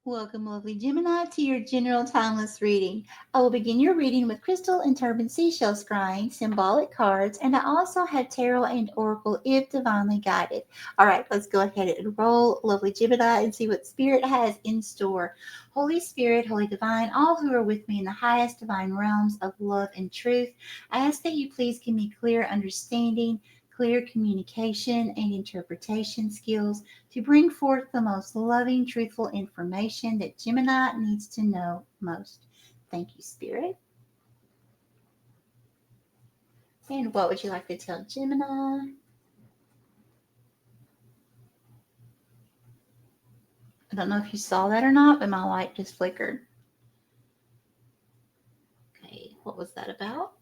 Welcome, lovely Gemini, to your general timeless reading. I will begin your reading with crystal and turban seashell scrying, symbolic cards, and I also have tarot and oracle if divinely guided. All right, let's go ahead and roll, lovely Gemini, and see what Spirit has in store. Holy Spirit, Holy Divine, all who are with me in the highest divine realms of love and truth, I ask that you please give me clear understanding, clear communication, and interpretation skills to bring forth the most loving, truthful information that Gemini needs to know most. Thank you, Spirit. And what would you like to tell Gemini? I don't know if you saw that or not, but my light just flickered. Okay, what was that about?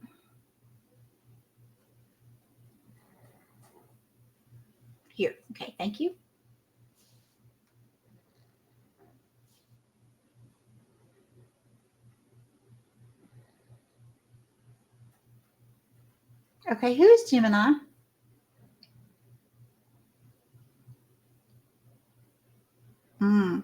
Here. Okay, thank you. Okay, who is Gemini? Hmm.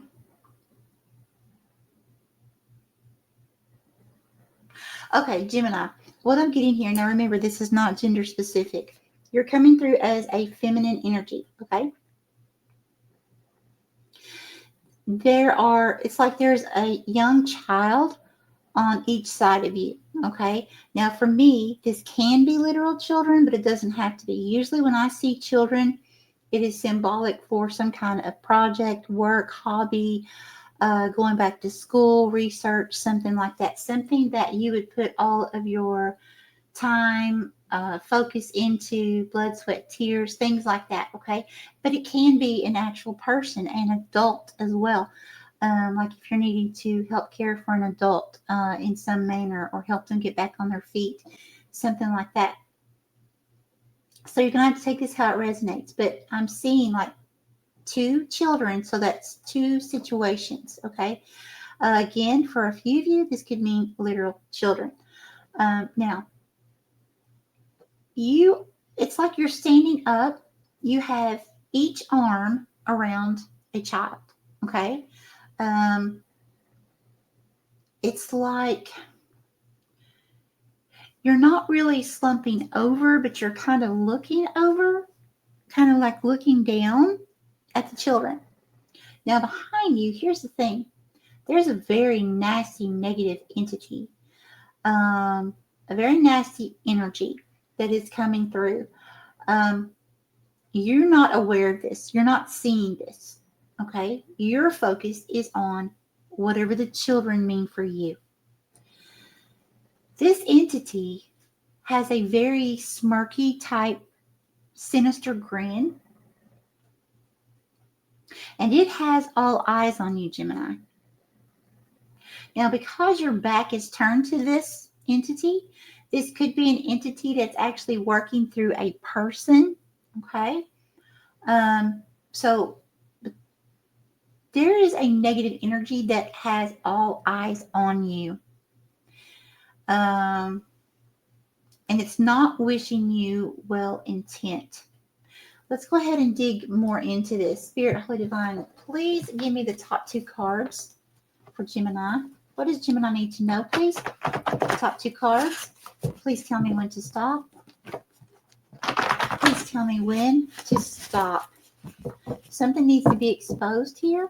Okay, Gemini. What I'm getting here, now remember, this is not gender specific. You're coming through as a feminine energy, okay? It's like there's a young child on each side of you. Okay. Now, for me, this can be literal children, but it doesn't have to be. Usually, when I see children, it is symbolic for some kind of project, work, hobby, going back to school, research, something like that. Something that you would put all of your time, focus into, blood, sweat, tears, things like that. Okay. But it can be an actual person, an adult as well. Like if you're needing to help care for an adult in some manner or help them get back on their feet, something like that. So you're going to have to take this how it resonates. But I'm seeing like two children, so that's two situations. Okay. Again, for a few of you, this could mean literal children. Now, it's like you're standing up, you have each arm around a child. Okay. Um, it's like you're not really slumping over, but you're kind of looking over, kind of like looking down at the children. Now, behind you, here's the thing, there's a very nasty negative entity, a very nasty energy that is coming through. Um, you're not aware of this, you're not seeing this. Okay, your focus is on whatever the children mean for you. This entity has a very smirky type sinister grin, and it has all eyes on you, Gemini. Now, because your back is turned to this entity, this could be an entity that's actually working through a person. Okay. So there is a negative energy that has all eyes on you. And it's not wishing you well intent. Let's go ahead and dig more into this. Spirit, Holy Divine, please give me the top two cards for Gemini. What does Gemini need to know, please? Top two cards. Please tell me when to stop. Please tell me when to stop. Something needs to be exposed here.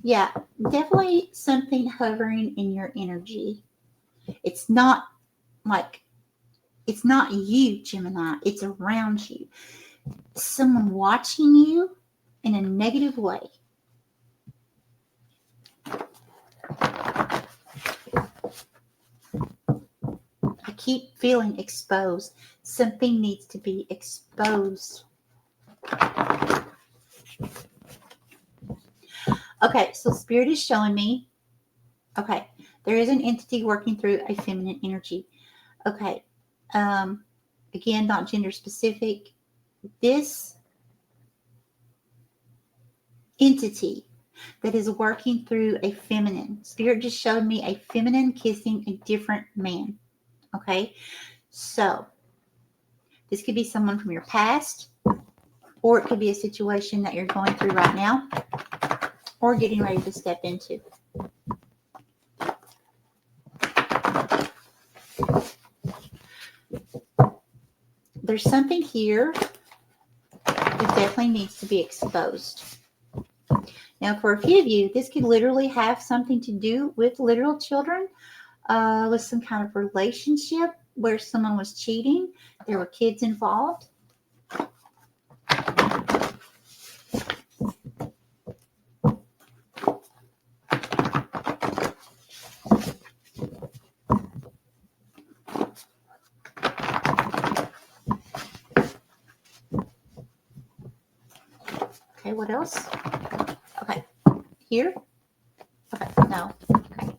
Yeah, definitely something hovering in your energy. It's not you, Gemini. It's around you. Someone watching you in a negative way. I keep feeling exposed. Something needs to be exposed. Okay, so Spirit is showing me, okay, there is an entity working through a feminine energy. Okay, again, not gender specific. This entity that is working through a feminine, Spirit just showed me a feminine kissing a different man. Okay, so this could be someone from your past. or it could be a situation that you're going through right now or getting ready to step into. There's something here that definitely needs to be exposed. Now, for a few of you, this could literally have something to do with literal children, with some kind of relationship where someone was cheating. There were kids involved. Okay, what else? Okay, here. Okay, no. Okay.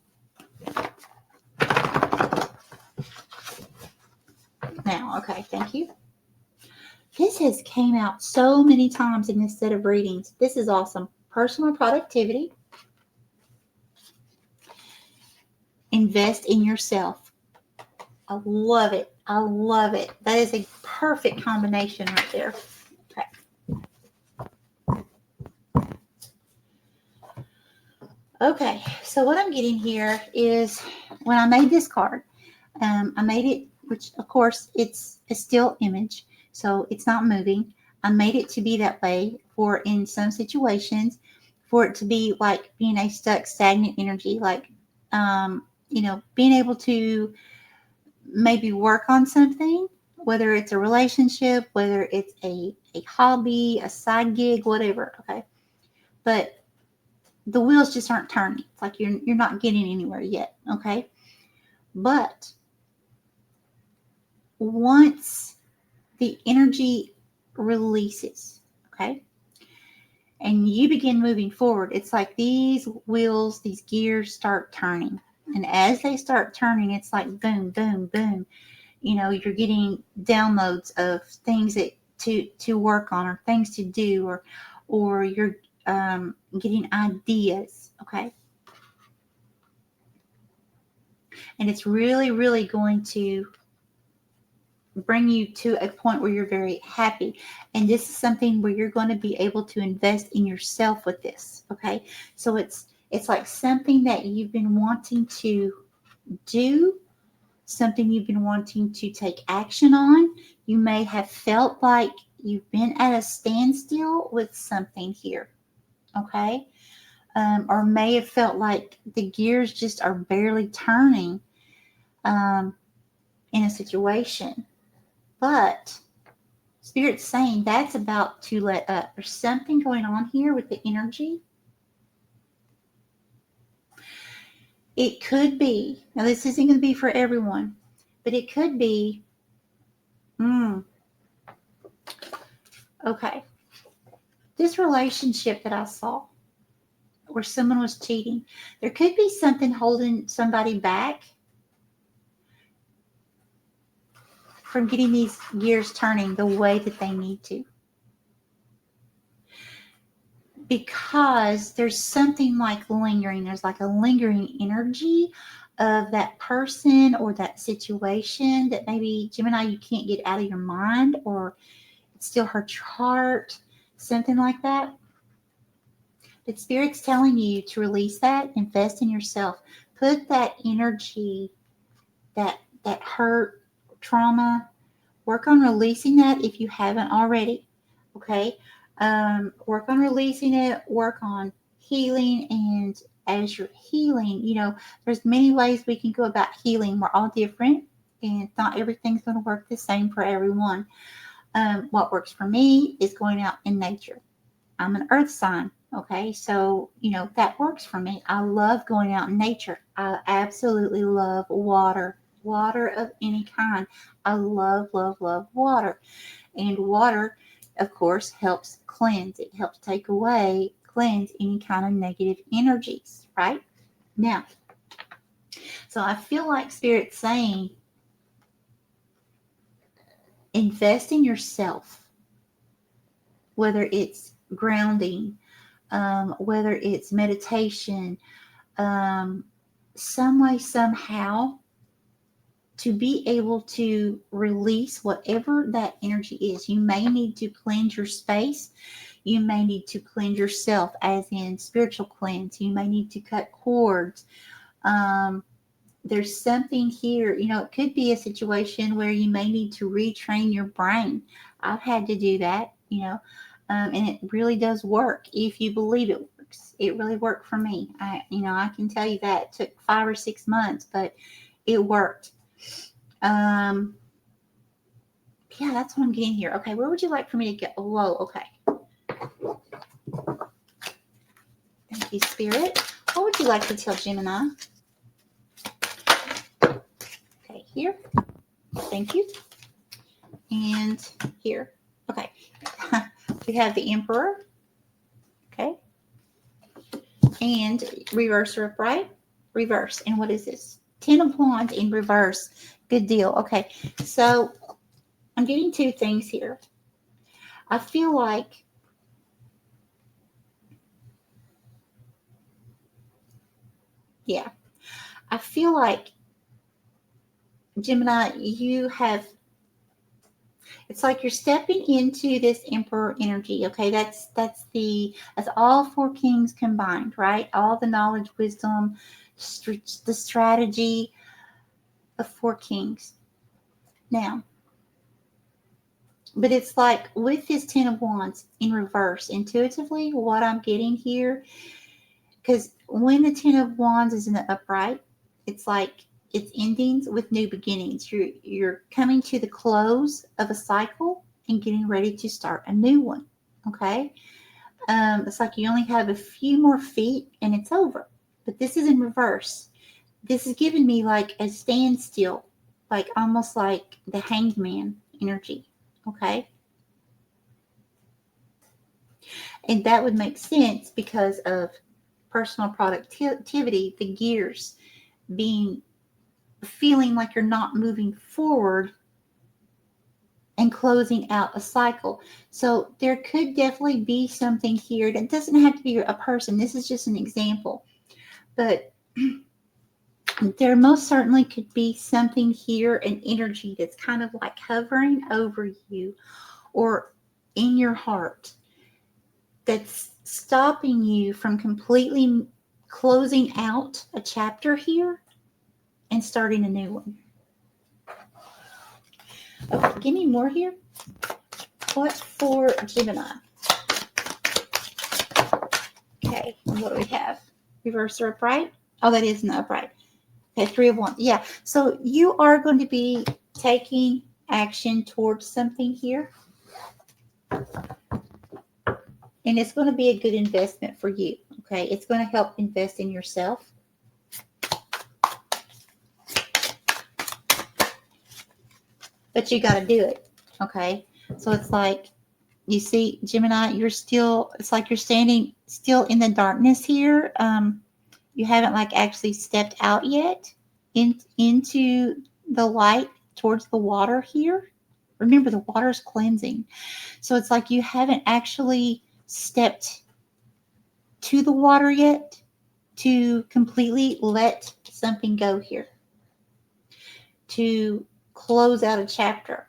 Now, okay, thank you. This has came out so many times in this set of readings. This is awesome. Personal productivity. Invest in yourself. I love it. I love it. That is a perfect combination right there. Okay, so what I'm getting here is when I made this card, I made it, which of course it's a still image, so it's not moving. I made it to be that way for in some situations, for it to be like being a stuck, stagnant energy, like, being able to maybe work on something, whether it's a relationship, whether it's a hobby, a side gig, whatever. Okay, but the wheels just aren't turning. It's like you're not getting anywhere yet. Okay, but once the energy releases, okay, and you begin moving forward, it's like these wheels, these gears start turning. And as they start turning, it's like boom, boom, boom. You're getting downloads of things that to work on, or things to do, or you're getting ideas, okay? And it's really, really going to bring you to a point where you're very happy. And this is something where you're going to be able to invest in yourself with this, okay? So it's like something that you've been wanting to do, something you've been wanting to take action on. You may have felt like you've been at a standstill with something here, okay? Or may have felt like the gears just are barely turning in a situation. But Spirit's saying that's about to let up. There's something going on here with the energy. It could be, now this isn't going to be for everyone, but it could be, okay, this relationship that I saw where someone was cheating, there could be something holding somebody back from getting these gears turning the way that they need to. Because there's something like lingering. There's like a lingering energy of that person or that situation that maybe, Gemini, you can't get out of your mind, or it still hurts your heart, something like that. But Spirit's telling you to release that, invest in yourself. Put that energy, that hurt, trauma, work on releasing that if you haven't already, okay? Work on releasing it, work on healing, and as you're healing, there's many ways we can go about healing. We're all different, and not everything's going to work the same for everyone. What works for me is going out in nature. I'm an earth sign, okay? So, that works for me. I love going out in nature. I absolutely love water of any kind. I love, love, love water. And water, of course, helps cleanse. It helps take away, cleanse any kind of negative energies, right? Now, so I feel like Spirit's saying, invest in yourself, whether it's grounding, whether it's meditation, some way, somehow, to be able to release whatever that energy is. You may need to cleanse your space. You may need to cleanse yourself, as in spiritual cleanse. You may need to cut cords. There's something here, it could be a situation where you may need to retrain your brain. I've had to do that, and it really does work if you believe it works. It really worked for me. I can tell you that it took 5 or 6 months, but it worked. Yeah, that's what I'm getting here. Okay, where would you like for me to go? Whoa, okay. Thank you, Spirit. What would you like to tell Gemini? Okay, here. Thank you. And here. Okay. We have the Emperor. Okay. And reverse or upright. Reverse. And what is this? 10 of Wands in reverse. Good deal. Okay. So I'm getting 2 things here. I feel like I feel like Gemini, it's like you're stepping into this Emperor energy. Okay, that's all 4 kings combined, right? All the knowledge, wisdom, the strategy of 4 kings. Now, but it's like with this 10 of Wands in reverse, intuitively, what I'm getting here, because when the 10 of Wands is in the upright, it's like it's endings with new beginnings. You're coming to the close of a cycle and getting ready to start a new one. Okay, it's like you only have a few more feet and it's over. But this is in reverse. This is giving me like a standstill, like almost like the Hanged Man energy. Okay, and that would make sense because of personal productivity, the gears feeling like you're not moving forward and closing out a cycle. So there could definitely be something here that doesn't have to be a person. This is just an example. But there most certainly could be something here, an energy that's kind of like hovering over you or in your heart that's stopping you from completely closing out a chapter here and starting a new one. Okay, give me more here. What for Gemini? Okay, what do we have? Reverse or upright? Oh, that is an upright. Okay, 3 of Wands. Yeah, so you are going to be taking action towards something here. And it's going to be a good investment for you. Okay, it's going to help invest in yourself. But you got to do it. Okay, so it's like, you see, Gemini, it's like you're standing still in the darkness here. You haven't like actually stepped out yet into the light towards the water here. Remember, the water is cleansing. So it's like you haven't actually stepped to the water yet to completely let something go here, to close out a chapter.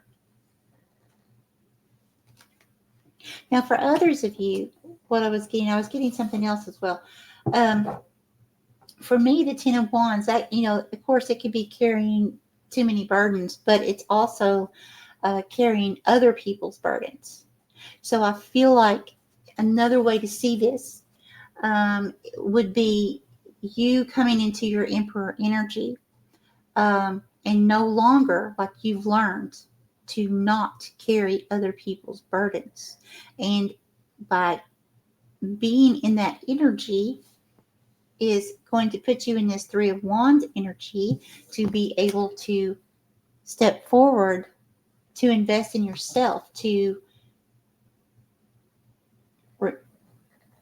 Now, for others of you, what I was getting something else as well. For me, the 10 of Wands, that, of course, it could be carrying too many burdens, but it's also carrying other people's burdens. So I feel like another way to see this would be you coming into your Emperor energy and no longer, like you've learned, to not carry other people's burdens. And by being in that energy is going to put you in this 3 of Wands energy to be able to step forward, to invest in yourself, to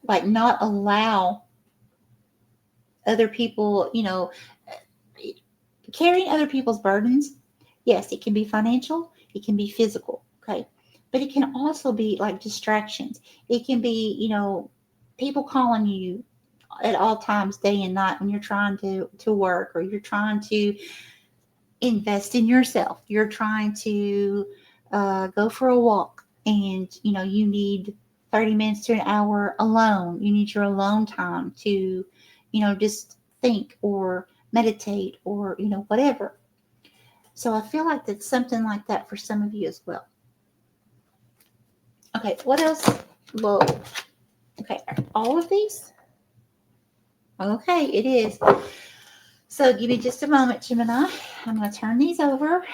like not allow other people, carrying other people's burdens. Yes, it can be financial, it can be physical, okay? But it can also be like distractions. It can be, people calling you at all times, day and night, when you're trying to work or you're trying to invest in yourself. You're trying to go for a walk, and you need 30 minutes to an hour alone. You need your alone time to just think or meditate or whatever. So I feel like that's something like that for some of you as well. Okay, what else? Whoa. Okay, all of these? Okay, it is. So give me just a moment, Gemini. I'm going to turn these over.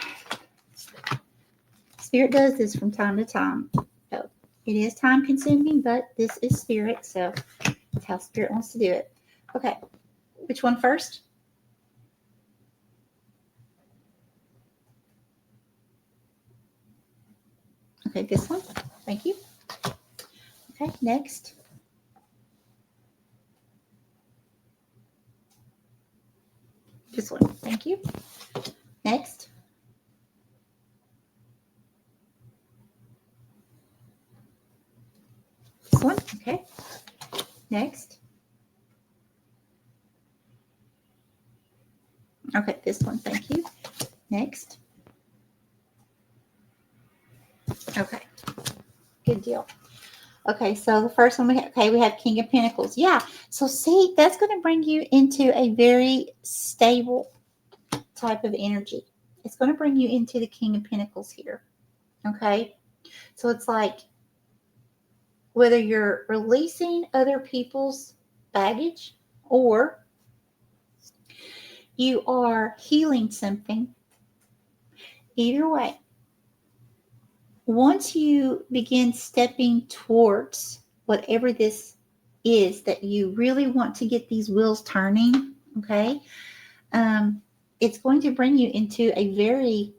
Spirit does this from time to time. So it is time consuming, but this is Spirit, so that's how Spirit wants to do it. Okay, which one first? Okay, this one. Thank you. Okay, next. This one. Thank you. Next. This one. Okay. Next. Okay, this one. Thank you. Next. Okay. Good deal. Okay, so the first one we have King of Pentacles. Yeah, so see, that's going to bring you into a very stable type of energy. It's going to bring you into the King of Pentacles here. Okay, so it's like whether you're releasing other people's baggage or you are healing something, either way, once you begin stepping towards whatever this is that you really want to get these wheels turning, okay, it's going to bring you into a very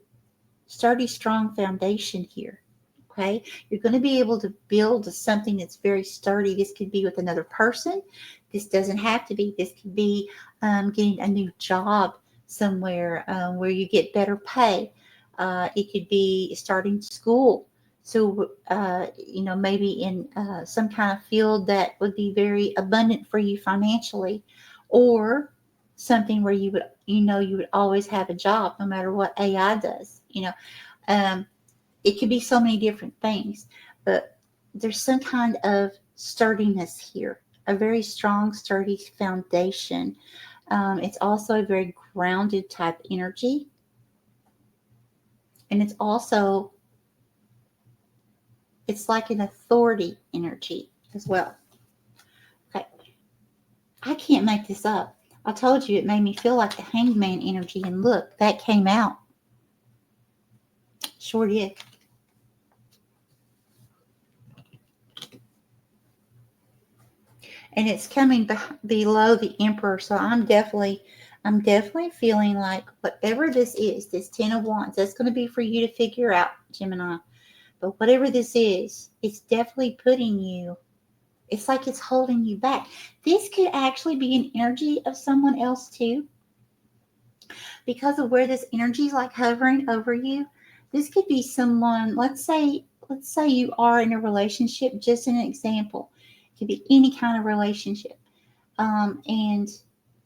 sturdy, strong foundation here. Okay, you're going to be able to build something that's very sturdy. This could be with another person. This doesn't have to be. This could be getting a new job somewhere where you get better pay. It could be starting school. So, maybe in some kind of field that would be very abundant for you financially, or something where you would always have a job no matter what AI does. It could be so many different things, but there's some kind of sturdiness here, a very strong, sturdy foundation. It's also a very grounded type energy. And it's like an authority energy as well. Okay. I can't make this up. I told you it made me feel like the Hanged Man energy, and look, that came out. Sure did. And it's coming below the Emperor, so I'm definitely feeling like whatever this is, this 10 of Wands, that's going to be for you to figure out, Gemini. But whatever this is, it's definitely putting you, it's like it's holding you back. This could actually be an energy of someone else too. Because of where this energy is like hovering over you, this could be someone, let's say you are in a relationship, just an example. It could be any kind of relationship. And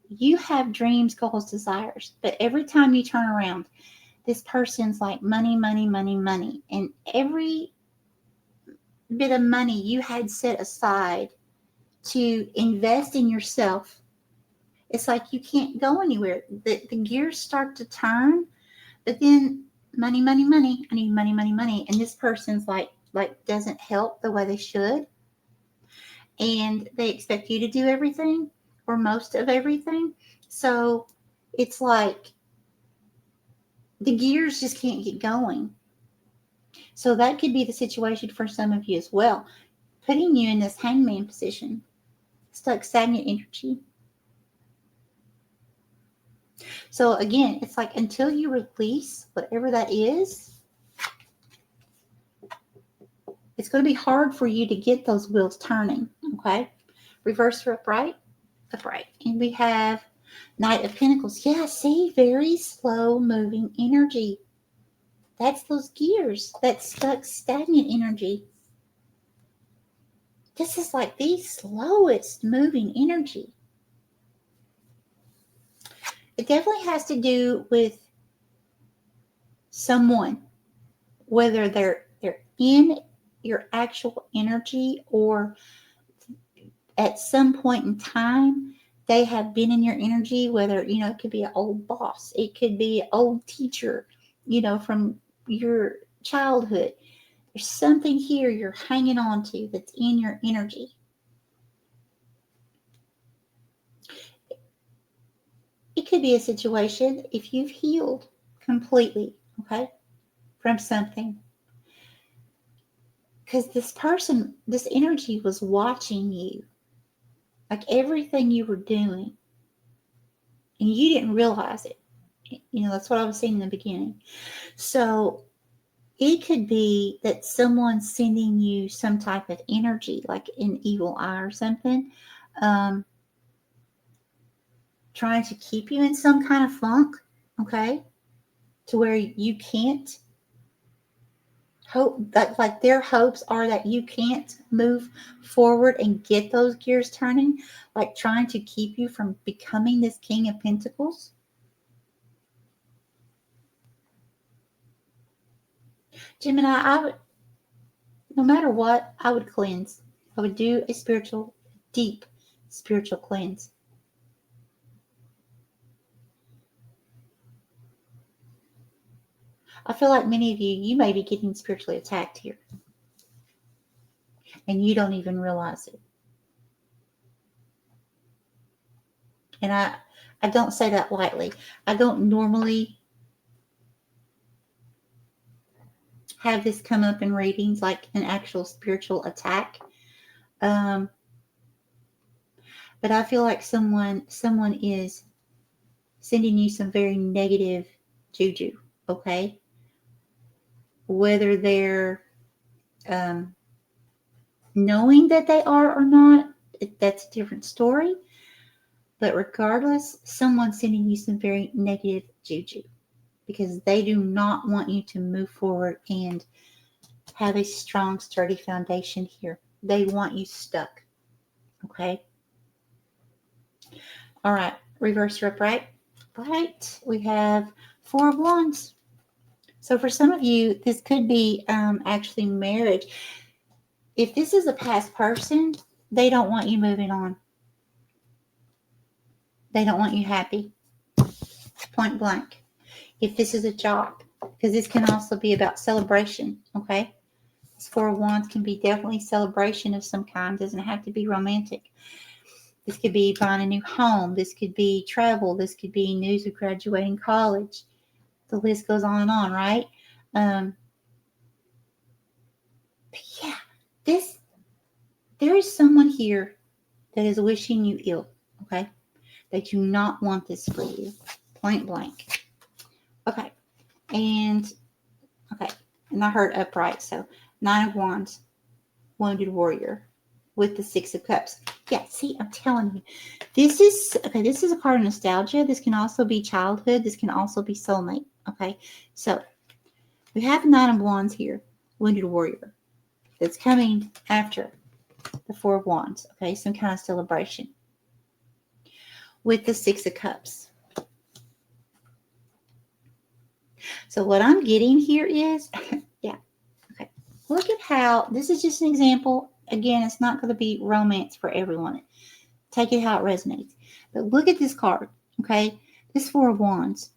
you have dreams, goals, desires, but every time you turn around, this person's like money, money, money, money. And every bit of money you had set aside to invest in yourself, it's like you can't go anywhere. The gears start to turn, but then money, money, money. I need money, money, money. And this person's like doesn't help the way they should. And they expect you to do everything or most of everything. So it's like the gears just can't get going. So that could be the situation for some of you as well, putting you in this hangman position, stuck, stagnant energy. So again, it's like until you release whatever that is, it's going to be hard for you to get those wheels turning. Okay, reverse for upright, upright, and we have Knight of Pentacles. Yeah, see, very slow moving energy. That's those gears, that stuck, stagnant energy. This is like the slowest moving energy. It definitely has to do with someone, whether they're in your actual energy or at some point in time they have been in your energy, whether, it could be an old boss, it could be an old teacher, from your childhood. There's something here you're hanging on to that's in your energy. It could be a situation if you've healed completely, okay, from something. Because this energy was watching you, like everything you were doing, and you didn't realize it. That's what I was saying in the beginning. So it could be that someone's sending you some type of energy, like an evil eye or something, trying to keep you in some kind of funk, okay, to where you can't hope, that like their hopes are that you can't move forward and get those gears turning, like trying to keep you from becoming this King of Pentacles. Gemini, no matter what, I would cleanse. I would do a deep spiritual cleanse. I feel like many of you may be getting spiritually attacked here, and you don't even realize it. And I don't say that lightly. I don't normally have this come up in readings like an actual spiritual attack. But I feel like someone is sending you some very negative juju, okay? Whether they're knowing that they are or not, that's a different story. But regardless, someone's sending you some very negative juju because they do not want you to move forward and have a strong, sturdy foundation here. They want you stuck. Okay? All right. Reverse or upright. Right. We have 4 of Wands. So for some of you, this could be actually marriage. If this is a past person, they don't want you moving on. They don't want you happy. Point blank. If this is a job, because this can also be about celebration, okay? This 4 of Wands can be definitely celebration of some kind. It doesn't have to be romantic. This could be buying a new home. This could be travel. This could be news of graduating college. The list goes on and on, right? Yeah, there is someone here that is wishing you ill, okay? They do not want this for you, point blank. Okay, and I heard upright, so 9 of Wands, wounded warrior with the 6 of Cups. Yeah, see, I'm telling you, this is a card of nostalgia. This can also be childhood. This can also be soulmate. Okay, so we have 9 of Wands here, wounded warrior, that's coming after the 4 of Wands. Okay, some kind of celebration with the 6 of Cups. So what I'm getting here is, yeah, okay. Look at how, this is just an example. Again, it's not going to be romance for everyone. Take it how it resonates. But look at this card, okay? This 4 of Wands.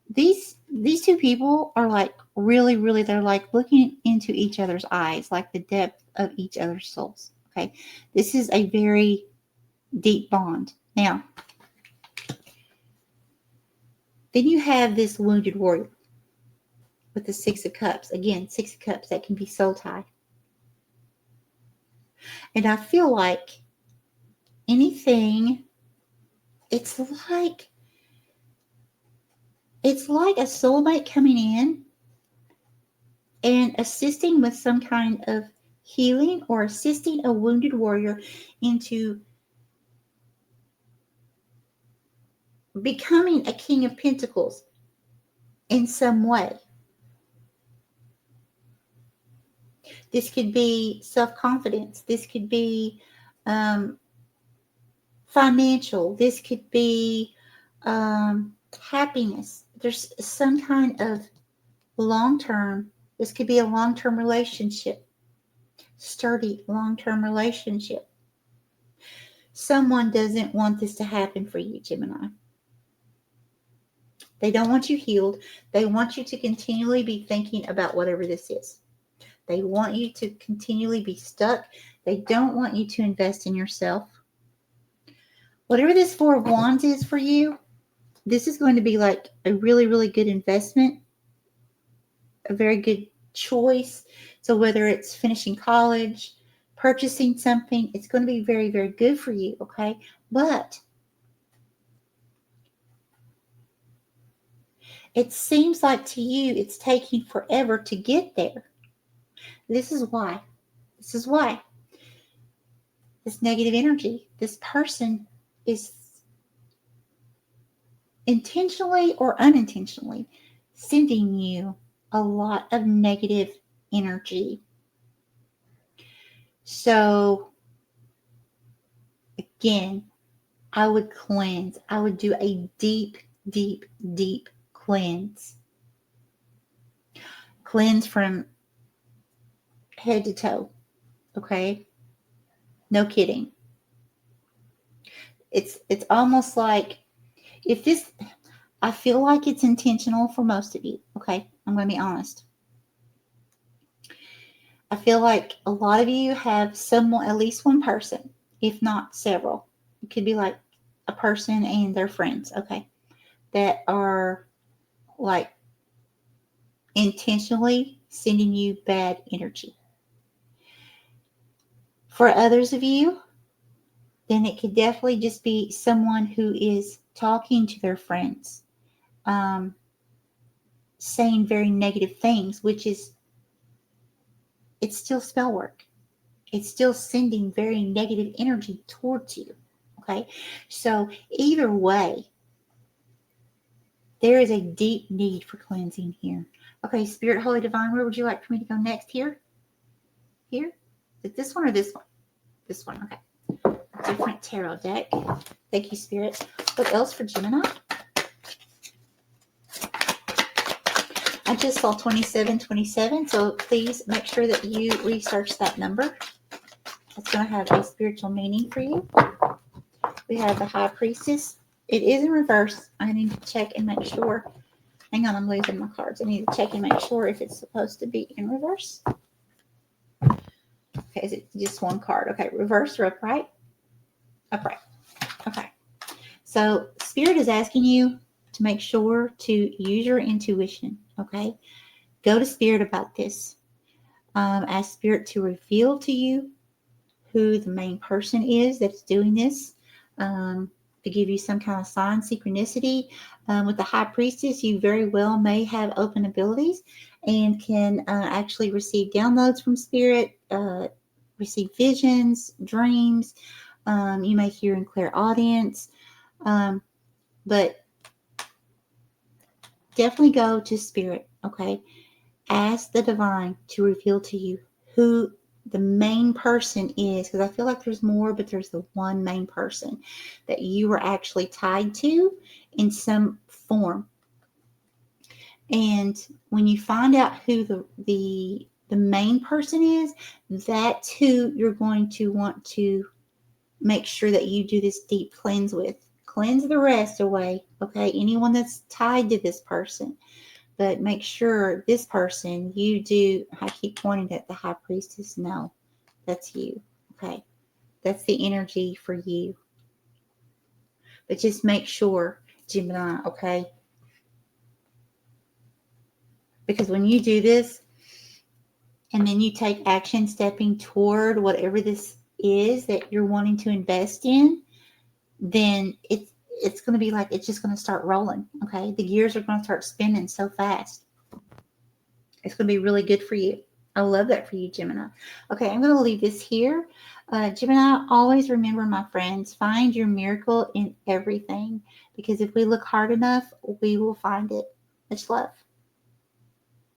These 2 people are like really, really, they're like looking into each other's eyes, like the depth of each other's souls, okay? This is a very deep bond. Now, then you have this wounded warrior with the 6 of Cups. Again, 6 of Cups, that can be soul tie. And I feel like anything, it's like a soulmate coming in and assisting with some kind of healing or assisting a wounded warrior into becoming a King of Pentacles in some way. This could be self-confidence. This could be financial. This could be happiness. There's some kind of long-term. This could be a long-term relationship, sturdy long-term relationship. Someone doesn't want this to happen for you, Gemini. They don't want you healed. They want you to continually be thinking about whatever this is. They want you to continually be stuck. They don't want you to invest in yourself. Whatever this Four of Wands is for you, this is going to be like a really, really good investment, a very good choice. So whether it's finishing college, purchasing something, it's going to be very, very good for you, okay? But it seems like to you it's taking forever to get there. This is why. This is why. This negative energy, this person is intentionally or unintentionally sending you a lot of negative energy. So, again, I would cleanse. I would do a deep, deep, deep cleanse. Cleanse from head to toe. Okay? No kidding. It's almost like if this, I feel like it's intentional for most of you. Okay? I'm going to be honest. I feel like a lot of you have someone, at least one person, if not several. It could be like a person and their friends, okay, that are like intentionally sending you bad energy. For others of you, then it could definitely just be someone who is talking to their friends, saying very negative things, which is, it's still spell work. It's still sending very negative energy towards you. Okay. So either way, there is a deep need for cleansing here. Okay. Spirit, Holy, Divine, where would you like for me to go next? Here? Here? Is it this one or this one? This one. Okay. Different tarot deck. Thank you, Spirit. What else for Gemini? I just saw 2727, so please make sure that you research that number. It's going to have a spiritual meaning for you. We have the High Priestess. It is in reverse. I need to check and make sure. Hang on, I'm losing my cards. I need to check and make sure if it's supposed to be in reverse. Okay, is it just one card? Okay, reverse or upright? Upright. Okay. So Spirit is asking you to make sure to use your intuition, okay? Go to Spirit about this. Ask Spirit to reveal to you who the main person is that's doing this, to give you some kind of sign, synchronicity. With the High Priestess, you very well may have open abilities and can actually receive downloads from Spirit, receive visions, dreams. You may hear in clairaudience, but definitely go to Spirit, okay? Ask the Divine to reveal to you who the main person is, because I feel like there's more, but there's the one main person that you were actually tied to in some form. And when you find out who the main person is, that's who you're going to want to make sure that you do this deep cleanse with. Cleanse the rest away, okay? Anyone that's tied to this person. But make sure this person, you do, I keep pointing at the High Priestess. No, that's you. Okay. That's the energy for you. But just make sure, Gemini, okay? Because when you do this, and then you take action stepping toward whatever this is that you're wanting to invest in, then it's going to be like, it's just going to start rolling, okay? The gears are going to start spinning so fast. It's going to be really good for you. I love that for you, Gemini. Okay, I'm going to leave this here. Gemini, always remember, my friends, find your miracle in everything. Because if we look hard enough, we will find it. Much love.